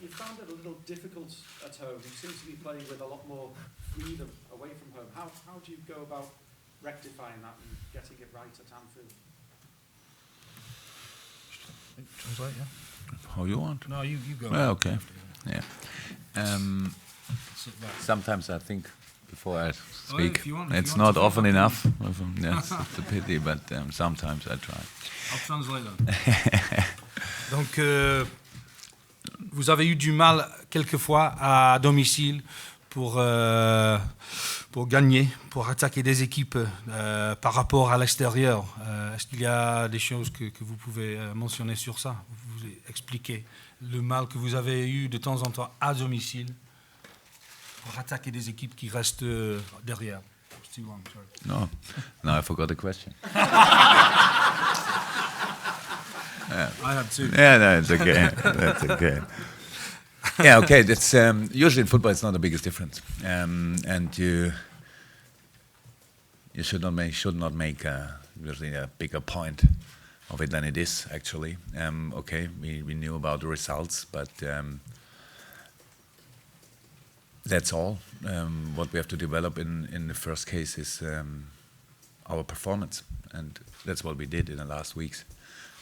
you found it a little difficult at home. You seem to be playing with a lot more freedom away from home. How do you go about rectifying that and getting it right at Anfield? Translate, yeah. How you want? No, you go. Okay. Yeah. Sometimes I think before I speak, if you want it's to not speak, often I'll enough. Yes, it's a pity, but sometimes I try. I'll translate that. Donc, vous avez eu du mal quelquefois à domicile pour gagner, pour attaquer des équipes par rapport à l'extérieur. Est-ce qu'il y a des choses que vous pouvez mentionner sur ça? Vous expliquer le mal que vous avez eu de temps en temps à domicile pour attaquer des équipes qui restent derrière. No, I forgot the question. I had to. Yeah, no, it's okay. That's okay. Yeah, okay. That's usually in football, it's not the biggest difference, and you should not make usually a bigger point of it than it is actually. Okay, we knew about the results, but that's all. What we have to develop in the first case is our performance, and that's what we did in the last weeks.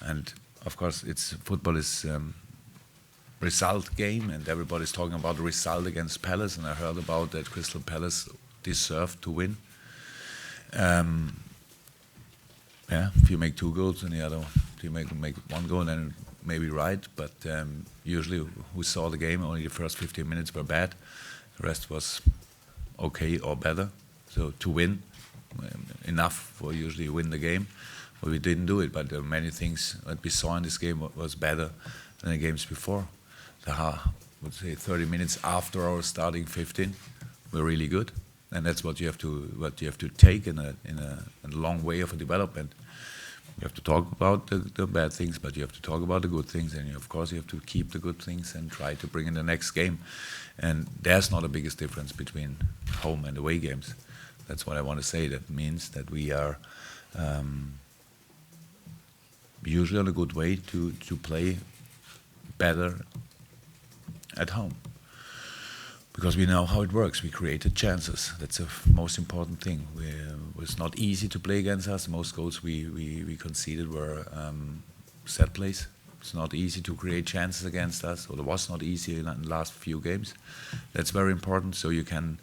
And of course, football is result game, and everybody's talking about the result against Palace, and I heard about that Crystal Palace deserved to win. Yeah, if you make 2 goals and the other, if you make 1 goal, then maybe right. But usually, who saw the game, only the first 15 minutes were bad. The rest was okay or better. So to win, enough for usually win the game. Well, we didn't do it, but there are many things that we saw in this game was better than the games before. I would say 30 minutes after our starting 15 were really good, and that's what you have to take in a long way of a development. You have to talk about the bad things, but you have to talk about the good things, and of course you have to keep the good things and try to bring in the next game. And there's not the biggest difference between home and away games. That's what I want to say. That means that we are usually on a good way to play better at home, because we know how it works. We created chances. That's the most important thing. It was not easy to play against us. Most goals we conceded were set plays. It's not easy to create chances against us, or it was not easy in the last few games. That's very important, so you can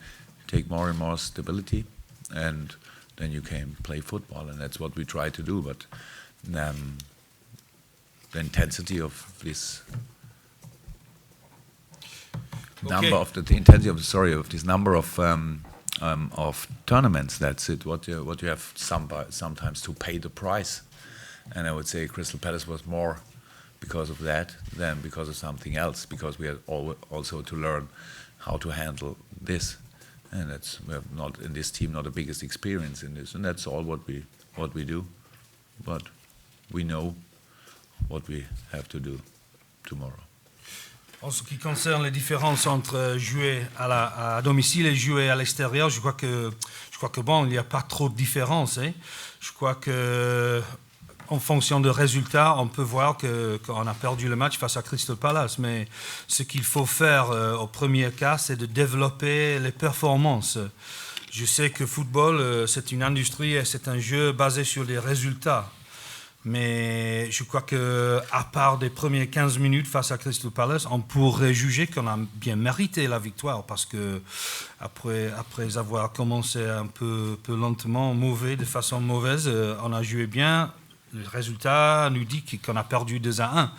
take more and more stability, and then you can play football, and that's what we try to do. But the intensity of this number of tournaments. That's it. What you have sometimes to pay the price, and I would say Crystal Palace was more because of that than because of something else. Because we had also to learn how to handle this, and we have not in this team not the biggest experience in this, and that's all what we do. But we know what we have to do tomorrow. En ce qui concerne les différences entre jouer à domicile et jouer à l'extérieur, je crois que bon, il n'y a pas trop de différence. Hein. Je crois que en fonction de résultats, on peut voir qu'on a perdu le match face à Crystal Palace. Mais ce qu'il faut faire au premier cas, c'est de développer les performances. Je sais que football, c'est une industrie et c'est un jeu basé sur les résultats. Mais je crois qu'à part des premières 15 minutes face à Crystal Palace, on pourrait juger qu'on a bien mérité la victoire, parce que après avoir commencé un peu lentement, de façon mauvaise, on a joué bien. Le résultat nous dit qu'on a perdu 2-1.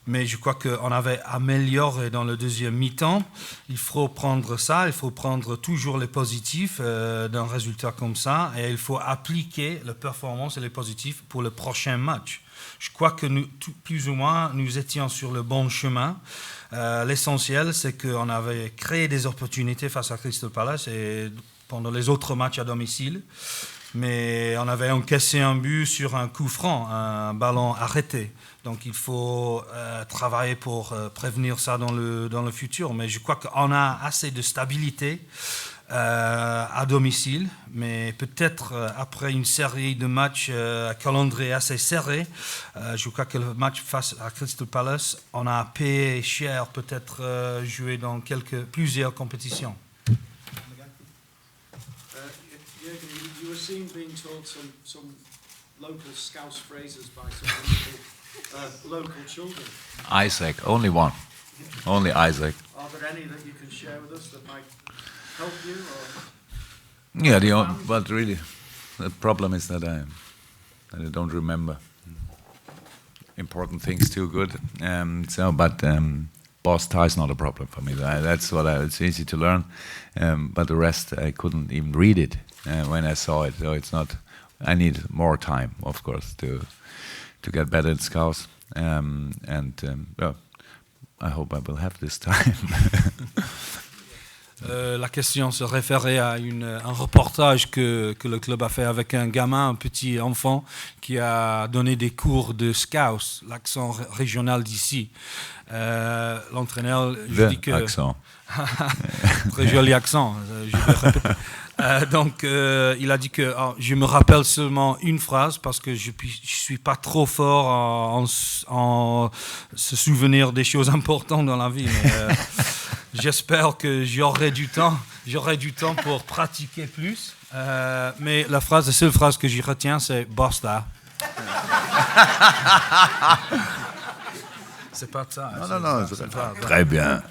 Mais je crois qu'on avait amélioré dans le deuxième mi-temps. Il faut prendre ça, il faut prendre toujours les positifs d'un résultat comme ça, et il faut appliquer la performance et les positifs pour le prochain match. Je crois que plus ou moins, nous étions sur le bon chemin. L'essentiel, c'est qu'on avait créé des opportunités face à Crystal Palace et pendant les autres matchs à domicile. Mais on avait encaissé un but sur un coup franc, un ballon arrêté. Donc il faut travailler pour prévenir ça dans le futur. Mais je crois qu'on a assez de stabilité à domicile, mais peut-être après une série de matchs à calendrier assez serré, je crois que le match face à Crystal Palace, on a payé cher peut-être jouer dans plusieurs compétitions. Jürgen, you were seen being told some local Scouse phrases by some local children. Isaac, only one. Only Isaac. Are there any that you can share with us that might help you? Or Yeah, but really, the problem is that I don't remember important things too good. Boss tie is not a problem for me. That's it's easy to learn, but the rest I couldn't even read it when I saw it. So it's not. I need more time, of course, to get better at Scouse, I hope I will have this time. La question se référait à un reportage que le club a fait avec un gamin, un petit enfant, qui a donné des cours de Scouse, l'accent régional d'ici. L'entraîneur, je dis que... Accent. Très joli accent, je vais répéter. Donc, il a dit que je me rappelle seulement une phrase parce que je suis pas trop fort en se souvenir des choses importantes dans la vie. Mais, j'espère que j'aurai du temps pour pratiquer plus. Mais la seule phrase que j'y retiens, c'est basta. C'est pas ça. Non, très bien.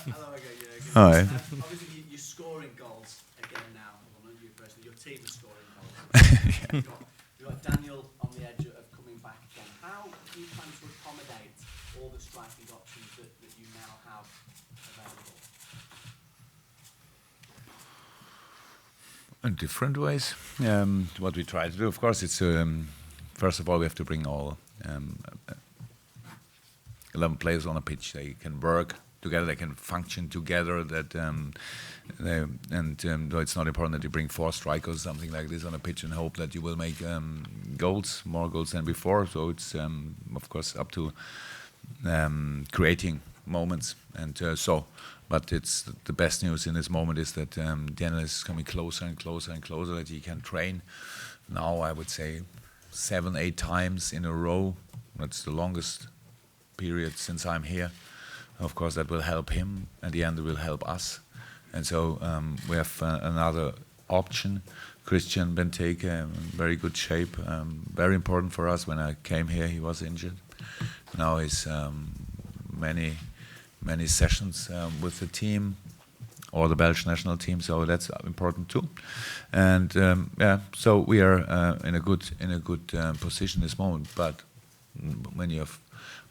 Hello again, Jürgen. All right. Obviously, you're scoring goals again now. Well, not you personally, your team is scoring goals. You've got Daniel on the edge of coming back again. How do you plan to accommodate all the striking options that you now have available? In different ways. What we try to do, of course, it's first of all we have to bring all 11 players on a pitch. They can work together, they can function together. So it's not important that you bring 4 strikers, something like this, on a pitch and hope that you will make more goals than before. So it's of course up to creating moments, But it's the best news in this moment is that Daniel is coming closer and closer and closer. That he can train now. I would say 7-8 times in a row. That's the longest period since I'm here. Of course, that will help him. At the end, it will help us. And so we have another option. Christian Benteke, in very good shape. Very important for us. When I came here, he was injured. Now he's many sessions with the team or the Belgian national team. So that's important too. And so we are in a good position this moment. But when you have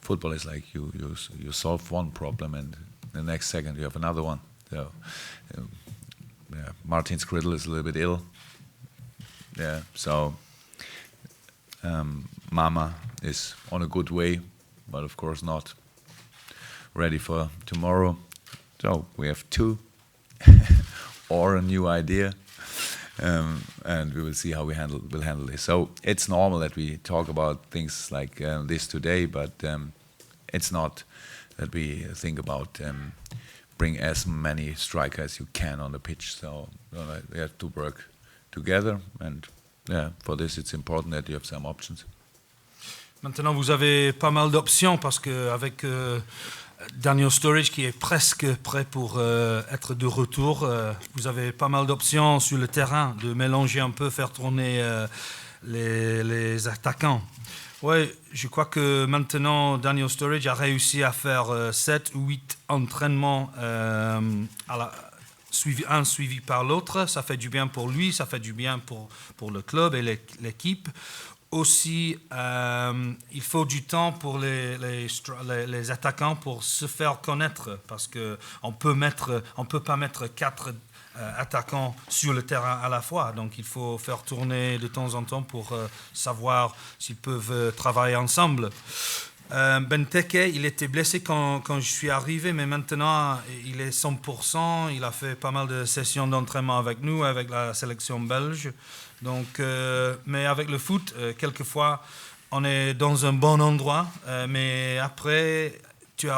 football, is like you solve one problem and the next second you have another one. So Martin Skriddle is a little bit ill. Yeah, so Mama is on a good way, but of course not ready for tomorrow. So we have 2 or a new idea. And we will see how we'll handle this. So it's normal that we talk about things like this today, but it's not that we think about bring as many strikers as you can on the pitch. So we have to work together, and for this it's important that you have some options. Maintenant, vous avez pas mal d'options parce qu'avec Daniel Sturridge qui est presque prêt pour être de retour, vous avez pas mal d'options sur le terrain, de mélanger un peu, faire tourner les attaquants. Oui, je crois que maintenant Daniel Sturridge a réussi à faire 7 ou 8 entraînements un suivi par l'autre. Ça fait du bien pour lui, ça fait du bien pour le club et l'équipe. Aussi, il faut du temps pour les attaquants pour se faire connaître parce qu'on peut pas mettre 4 attaquants sur le terrain à la fois. Donc, il faut faire tourner de temps en temps pour savoir s'ils peuvent travailler ensemble. Benteke, il était blessé quand je suis arrivé, mais maintenant, il est 100%. Il a fait pas mal de sessions d'entraînement avec nous, avec la sélection belge. Donc, mais avec le foot, quelquefois, on est dans un bon endroit, mais après, tu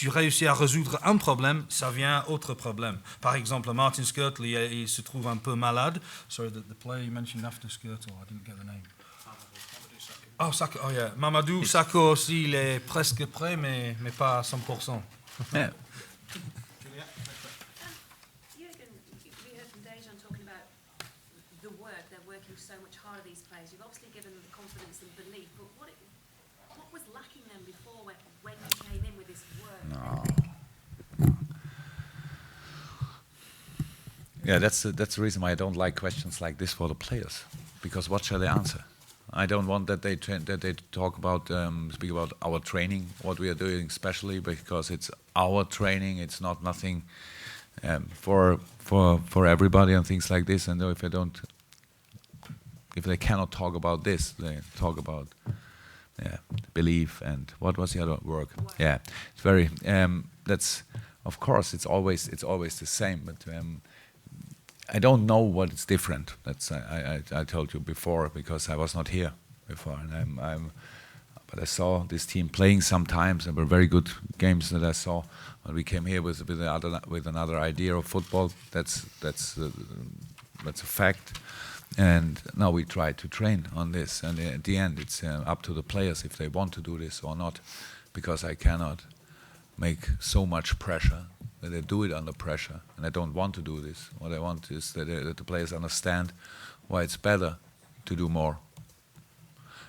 réussis à résoudre un problème, ça vient autre problème. Par exemple, Martin Skirtle, il se trouve un peu malade. Sorry, the player you mentioned after Skirtle, I didn't get the name. Oh, Sakho, oh yeah. Mamadou Sakho aussi, il est presque prêt, mais pas à 100%. Yeah. Jürgen, we heard from Dejan talking about the work. They're working so much harder, these players. You've obviously given them the confidence and belief, but what was lacking them before when you came in with this work? No. Yeah, that's the reason why I don't like questions like this for the players, because what shall they answer? I don't want that they talk about speak about our training, what we are doing, especially because it's our training. It's not nothing for everybody and things like this. And if they cannot talk about this, they talk about belief and what was the other work? Yeah, it's very. That's of course it's always the same, but. I don't know what is different. That's I told you before because I was not here before, and but I saw this team playing sometimes. There were very good games that I saw. When we came here with another idea of football, that's a fact. And now we try to train on this, and at the end, it's up to the players if they want to do this or not, because I cannot make so much pressure. That they do it under pressure, and I don't want to do this. What I want is that the players understand why it's better to do more.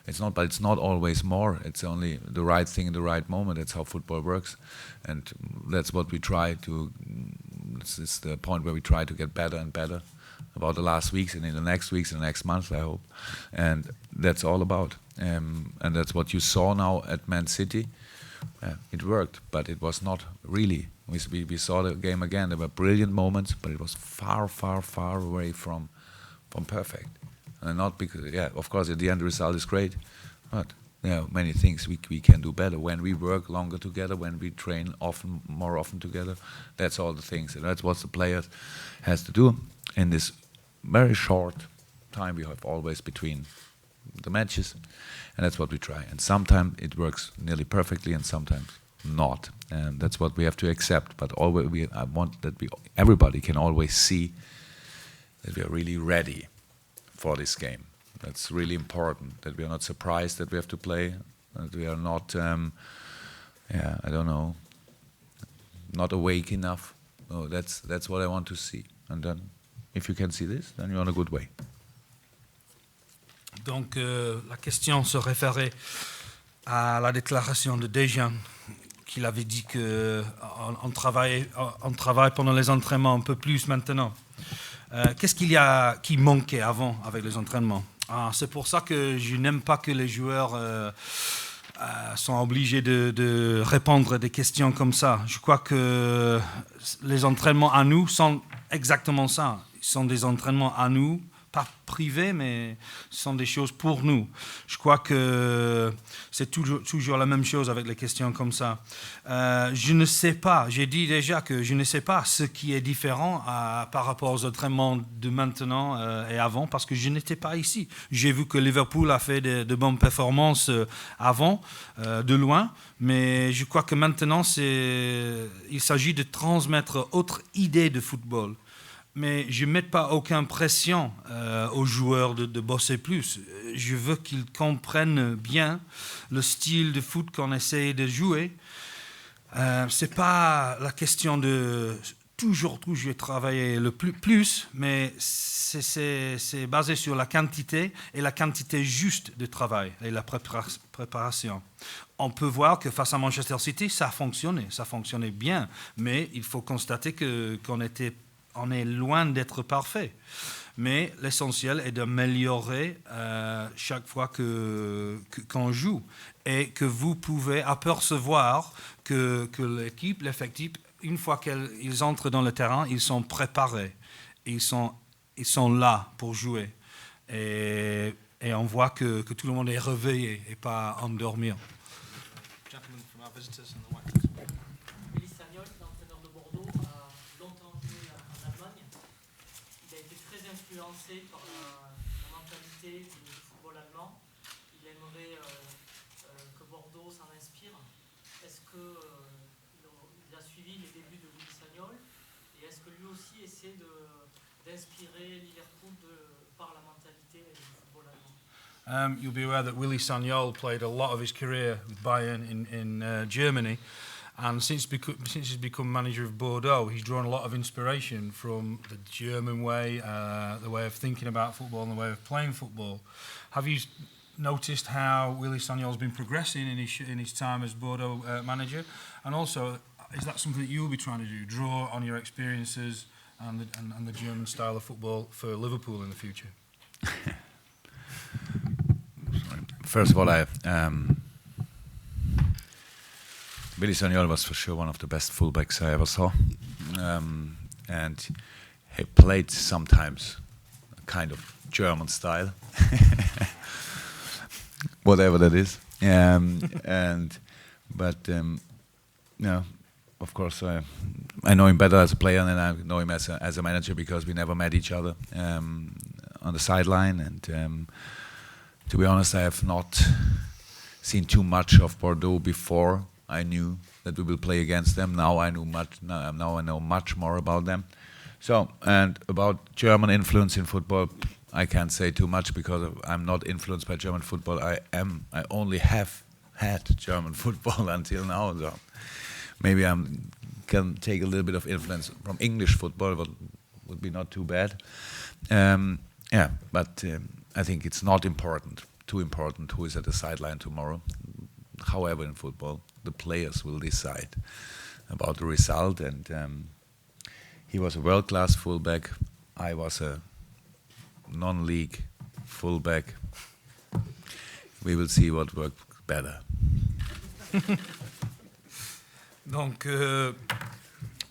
But it's not always more. It's only the right thing in the right moment. That's how football works, and that's what we try to. This is the point where we try to get better and better about the last weeks and in the next weeks and the next month, I hope. And that's all about. And that's what you saw now at Man City. It worked, but it was not really. We saw the game again. There were brilliant moments, but it was far, far, far away from perfect. And not because, of course, at the end the result is great, but there are many things we can do better when we work longer together, when we train more often together. That's all the things, and that's what the player has to do in this very short time we have always between the matches, and that's what we try. And sometimes it works nearly perfectly, and sometimes not, and that's what we have to accept. But always, I want that everybody can always see that we are really ready for this game. That's really important. That we are not surprised that we have to play. That we are not, I don't know, not awake enough. No, that's what I want to see. And then, if you can see this, then you're on a good way. Donc la question se référait à la déclaration de Dejan, qu'il avait dit qu'on travaille pendant les entraînements un peu plus maintenant. Qu'est-ce qu'il y a qui manquait avant avec les entraînements? C'est pour ça que je n'aime pas que les joueurs sont obligés de répondre à des questions comme ça. Je crois que les entraînements à nous sont exactement ça. Ils sont des entraînements à nous, pas privés, mais ce sont des choses pour nous. Je crois que c'est toujours la même chose avec les questions comme ça. Je ne sais pas, j'ai dit déjà que je ne sais pas ce qui est différent par rapport aux entraînements de maintenant et avant, parce que je n'étais pas ici. J'ai vu que Liverpool a fait de bonnes performances avant, de loin, mais je crois que maintenant, il s'agit de transmettre autre idée de football. Mais je ne mets pas aucune pression aux joueurs de bosser plus. Je veux qu'ils comprennent bien le style de foot qu'on essaie de jouer. Ce n'est pas la question de toujours travailler le plus, mais c'est basé sur la quantité et la quantité juste de travail et la préparation. On peut voir que face à Manchester City, ça fonctionnait bien, mais il faut constater qu'on est loin d'être parfait. Mais l'essentiel est d'améliorer chaque fois qu'on joue. Et que vous pouvez apercevoir que l'équipe, l'effectif, une fois qu'ils entrent dans le terrain, ils sont préparés. Ils sont là pour jouer. Et on voit que tout le monde est réveillé et pas endormi. Gentleman from our visitors in the white. Willy Sagnol, l'entraîneur de Bordeaux, a longtemps joué en Allemagne. Il a été très influencé par la mentalité du football allemand. Il aimerait que Bordeaux s'en inspire. Est-ce que il a suivi les débuts de Willy Sagnol? Et est-ce que lui aussi essaie d'inspirer Liverpool par la mentalité du football allemand? You'll be aware that Willy Sagnol played a lot of his career with Bayern in Germany, and since he's become manager of Bordeaux, he's drawn a lot of inspiration from the German way, the way of thinking about football and the way of playing football. Have you noticed how Willy Sagnol's been progressing in his time as Bordeaux manager? And also, is that something that you'll be trying to do, draw on your experiences and the German style of football for Liverpool in the future? First of all, Willy Sagnol was for sure one of the best fullbacks I ever saw, and he played sometimes a kind of German style, whatever that is. No, of course, I know him better as a player than I know him as a manager, because we never met each other on the sideline. And to be honest, I have not seen too much of Bordeaux before I knew that we will play against them. Now I know much more about them. So, and about German influence in football, I can't say too much because I'm not influenced by German football. I only have had German football until now. So maybe I can take a little bit of influence from English football, but would be not too bad. But I think it's not too important who is at the sideline tomorrow. However, in football, the players will decide about the result. And he was a world-class fullback. I was a non-league fullback. We will see what works better. Donc,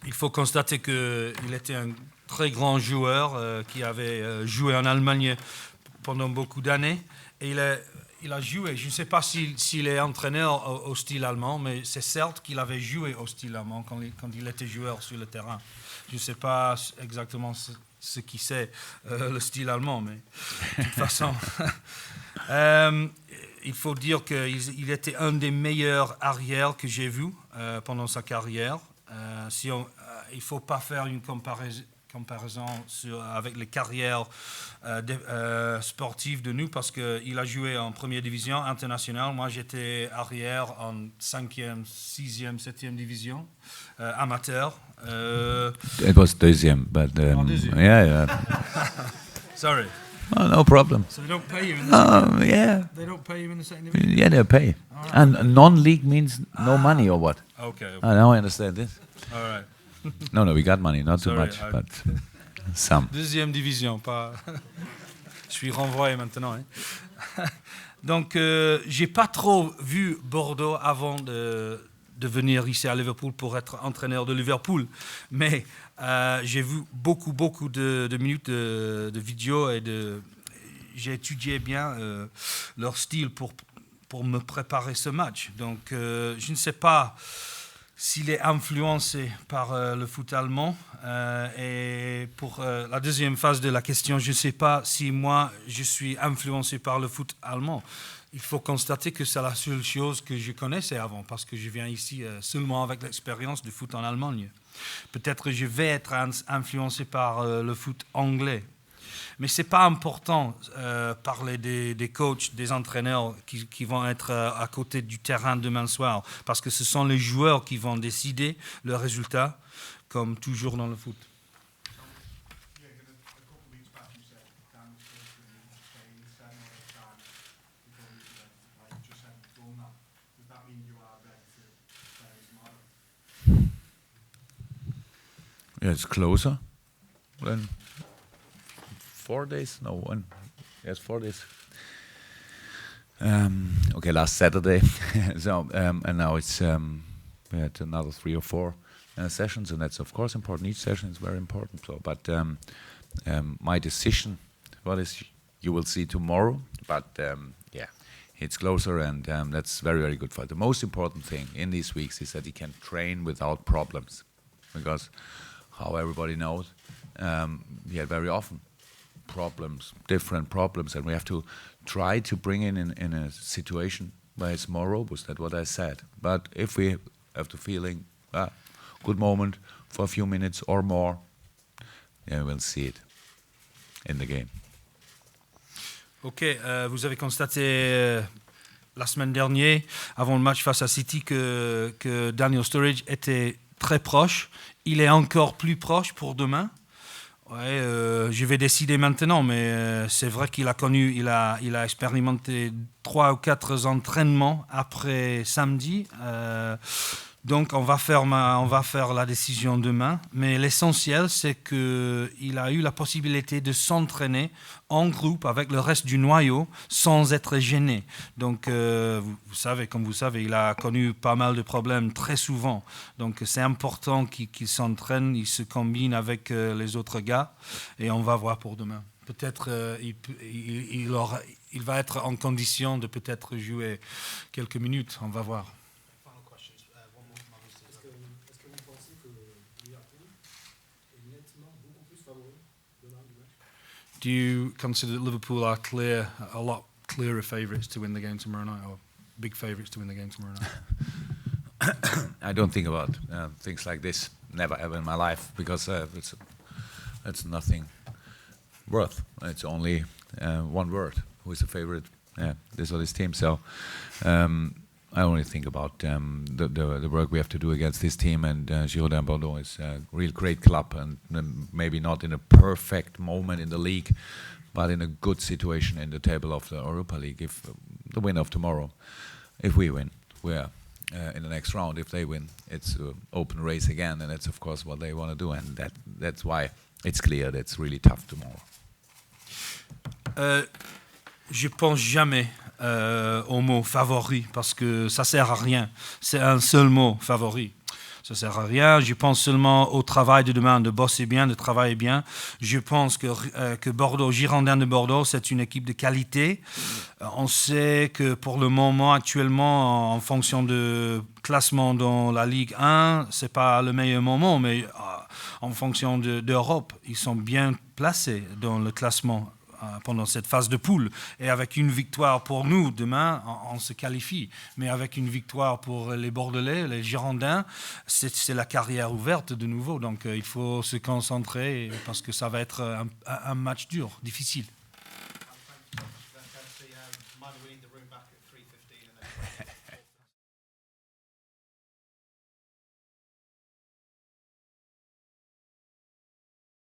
il faut constater qu'il était un très grand joueur qui avait joué en Allemagne pendant beaucoup d'années. Et il a joué, je ne sais pas s'il est entraîneur au style allemand, mais c'est certes qu'il avait joué au style allemand quand il était joueur sur le terrain. Je ne sais pas exactement ce qui c'est le style allemand, mais de toute façon, il faut dire qu'il était un des meilleurs arrières que j'ai vu pendant sa carrière. Il ne faut pas faire une comparaison avec les carrières sportives de nous, parce qu'il a joué en première division internationale. Moi, j'étais arrière en 5e, 6e, 7e division, amateur. It was deuxième, but deuxième. yeah. Sorry. Oh, no problem. So they don't pay you in the second division? Yeah. They don't pay you in the second division? Yeah, they pay. All right. And non-league means no money or what? Okay. Now I understand this. All right. No, we got money, not Sorry, too much, but some. Deuxième division, pas. Je suis renvoyé maintenant. Hein. Donc, j'ai pas trop vu Bordeaux avant de venir ici à Liverpool pour être entraîneur de Liverpool, mais j'ai vu beaucoup de minutes de vidéos et j'ai étudié bien leur style pour me préparer ce match. Donc, je ne sais pas s'il est influencé par le foot allemand. Et pour la deuxième phase de la question, je ne sais pas si moi, je suis influencé par le foot allemand. Il faut constater que c'est la seule chose que je connaissais avant, parce que je viens ici seulement avec l'expérience du foot en Allemagne. Peut-être que je vais être influencé par le foot anglais. Mais ce n'est pas important parler des coachs, des entraîneurs qui vont être à côté du terrain demain soir, parce que ce sont les joueurs qui vont décider le résultat, comme toujours dans le foot. Yeah, it's closer than 4 days. No, one. Yes, 4 days. Okay, last Saturday. So and now it's we had another 3 or 4 sessions, and that's of course important. Each session is very important. So, but my decision, what is you will see tomorrow. But yeah, it's closer, and that's very good for it. The most important thing in these weeks is that he can train without problems, because how everybody knows, we had very often different problems, and we have to try to bring in a situation where it's more robust. That's what I said. But if we have the feeling, good moment for a few minutes or more. Yeah, we'll see it in the game. Ok, vous avez constaté la semaine dernière, avant le match face à City, que Daniel Sturridge était très proche. Il est encore plus proche pour demain. Ouais, je vais décider maintenant, mais c'est vrai qu'il a connu, il a expérimenté 3 ou 4 entraînements après samedi. Donc on va faire la décision demain, mais l'essentiel c'est qu'il a eu la possibilité de s'entraîner en groupe avec le reste du noyau sans être gêné. Donc comme vous savez, il a connu pas mal de problèmes très souvent. Donc c'est important qu'il s'entraîne, il se combine avec les autres gars et on va voir pour demain. Peut-être il va être en condition de peut-être jouer quelques minutes, on va voir. Final questions. One more from our visitors. Est-ce que vous pensez que Liverpool est nettement beaucoup plus favori demain du match? Do you consider that Liverpool are a lot clearer favourites to win the game tomorrow night, or big favourites to win the game tomorrow night? I don't think about things like this. Never ever in my life, because it's nothing worth. It's only one word. Who is the favorite? This or this team. So I only think about the work we have to do against this team. And Girondins Bordeaux is a real great club, and maybe not in a perfect moment in the league, but in a good situation in the table of the Europa League. If the win of tomorrow, if we win, we're in the next round. If they win, it's an open race again, and that's of course what they want to do, and that's why it's clear that it's really tough tomorrow. Je pense jamais au mot favori parce que ça sert à rien. C'est un seul mot, favori. Ça sert à rien. Je pense seulement au travail de demain, de bosser bien, de travailler bien. Je pense que Bordeaux, Girondins de Bordeaux, c'est une équipe de qualité. On sait que pour le moment, actuellement, en fonction de classement dans la Ligue 1, c'est pas le meilleur moment, mais en fonction d'Europe, ils sont bien placés dans le classement pendant cette phase de poule. Et avec une victoire pour nous, demain, on se qualifie. Mais avec une victoire pour les Bordelais, les Girondins, c'est la carrière ouverte de nouveau. Donc il faut se concentrer parce que ça va être un match dur, difficile. Mind we need the room back at 3:15 and then